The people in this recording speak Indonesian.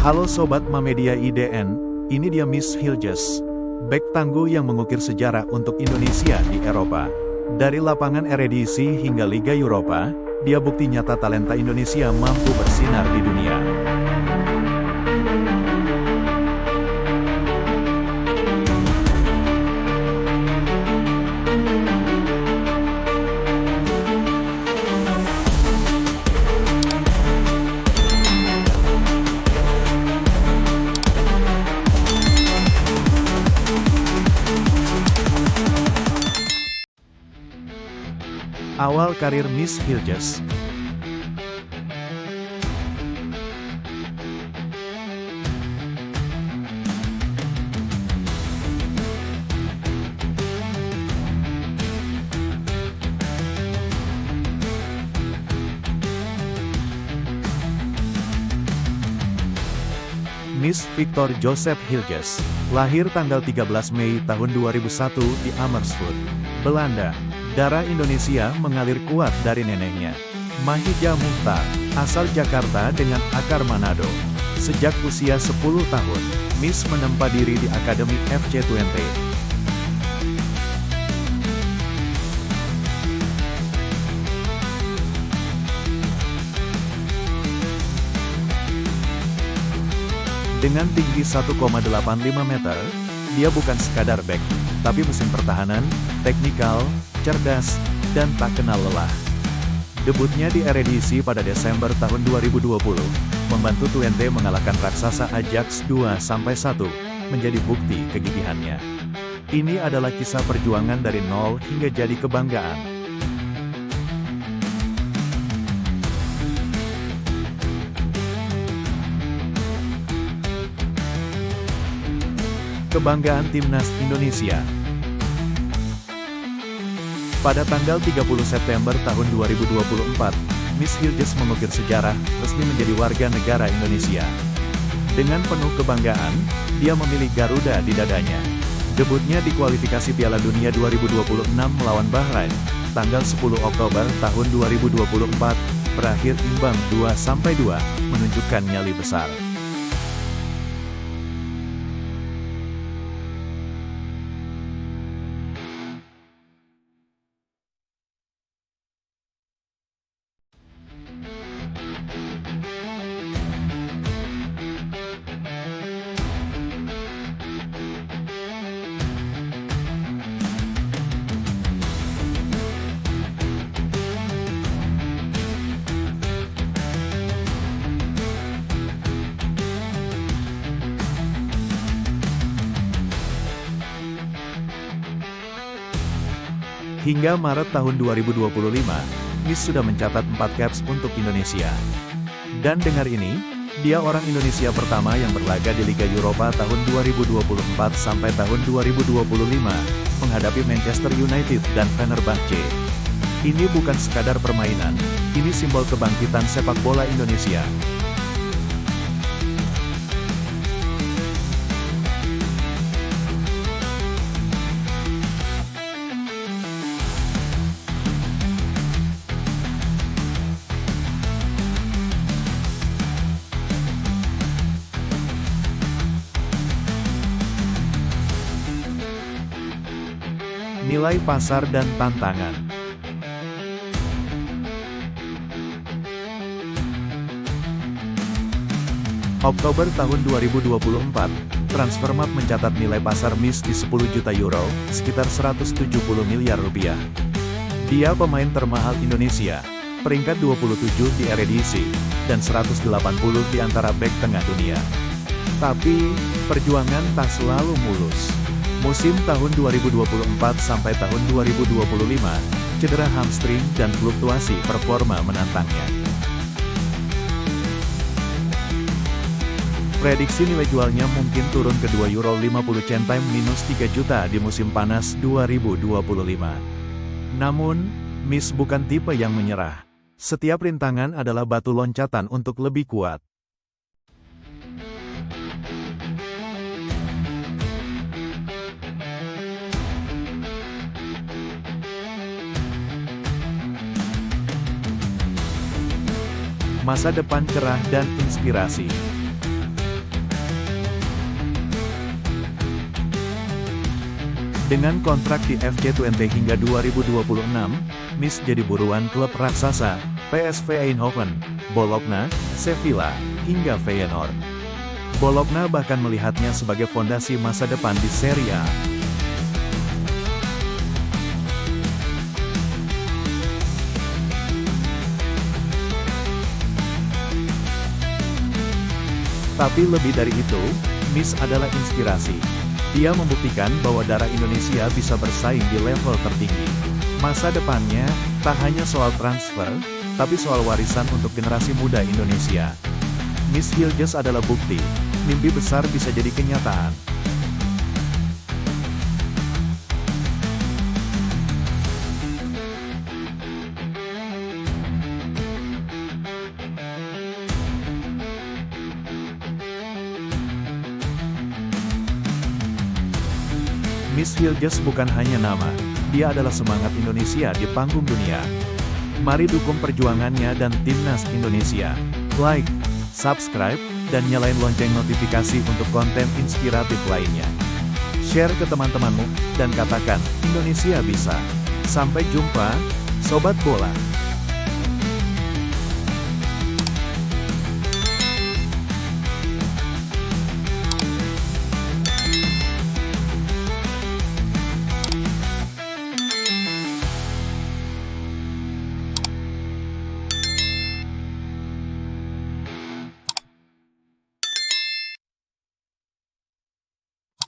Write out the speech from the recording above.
Halo Sobat Mamedia IDN, ini dia Miss Hilges. Bek tangguh yang mengukir sejarah untuk Indonesia di Eropa. Dari lapangan Eredivisie hingga Liga Eropa, dia bukti nyata talenta Indonesia mampu bersinar di dunia. Awal karir Miss Hilges. Miss Victor Joseph Hilges, lahir tanggal 13 Mei tahun 2001 di Amersfoort, Belanda. Darah Indonesia mengalir kuat dari neneknya. Mahija Muchtar, asal Jakarta dengan akar Manado. Sejak usia 10 tahun, Miss menempa diri di Akademi FC Twente. Dengan tinggi 1,85 meter, dia bukan sekadar bek, tapi mesin pertahanan, teknikal, cerdas, dan tak kenal lelah. Debutnya di Eredivisie pada Desember tahun 2020, membantu Twente mengalahkan raksasa Ajax 2-1, menjadi bukti kegigihannya. Ini adalah kisah perjuangan dari nol hingga jadi kebanggaan. Kebanggaan Timnas Indonesia. Pada tanggal 30 September tahun 2024, Miss Hilges mengukir sejarah, resmi menjadi warga negara Indonesia. Dengan penuh kebanggaan, dia memilih Garuda di dadanya. Debutnya di kualifikasi Piala Dunia 2026 melawan Bahrain, tanggal 10 Oktober tahun 2024, berakhir imbang 2-2, menunjukkan nyali besar. Hingga Maret tahun 2025, Miss sudah mencatat 4 caps untuk Indonesia. Dan dengar ini, dia orang Indonesia pertama yang berlaga di Liga Eropa tahun 2024 sampai tahun 2025, menghadapi Manchester United dan Fenerbahce. Ini bukan sekadar permainan, ini simbol kebangkitan sepak bola Indonesia. Nilai pasar dan tantangan. Oktober tahun 2024, Transfermarkt mencatat nilai pasar Miss di 10 juta euro, sekitar 170 miliar rupiah. Dia pemain termahal Indonesia, peringkat 27 di Eredivisie, dan 180 di antara bek tengah dunia. Tapi, perjuangan tak selalu mulus. Musim tahun 2024 sampai tahun 2025, cedera hamstring dan fluktuasi performa menantangnya. Prediksi nilai jualnya mungkin turun ke €2,50 minus 3 juta di musim panas 2025. Namun, Miss bukan tipe yang menyerah. Setiap rintangan adalah batu loncatan untuk lebih kuat. Masa depan cerah dan inspirasi. Dengan kontrak di FC Twente hingga 2026, Miss jadi buruan klub raksasa, PSV Eindhoven, Bologna, Sevilla, hingga Feyenoord. Bologna bahkan melihatnya sebagai fondasi masa depan di Serie A. Tapi lebih dari itu, Miss adalah inspirasi. Dia membuktikan bahwa darah Indonesia bisa bersaing di level tertinggi. Masa depannya, tak hanya soal transfer, tapi soal warisan untuk generasi muda Indonesia. Miss Hilgers adalah bukti, mimpi besar bisa jadi kenyataan. Miss Hilgers bukan hanya nama, dia adalah semangat Indonesia di panggung dunia. Mari dukung perjuangannya dan timnas Indonesia. Like, subscribe, dan nyalain lonceng notifikasi untuk konten inspiratif lainnya. Share ke teman-temanmu, dan katakan, Indonesia bisa. Sampai jumpa, Sobat Bola.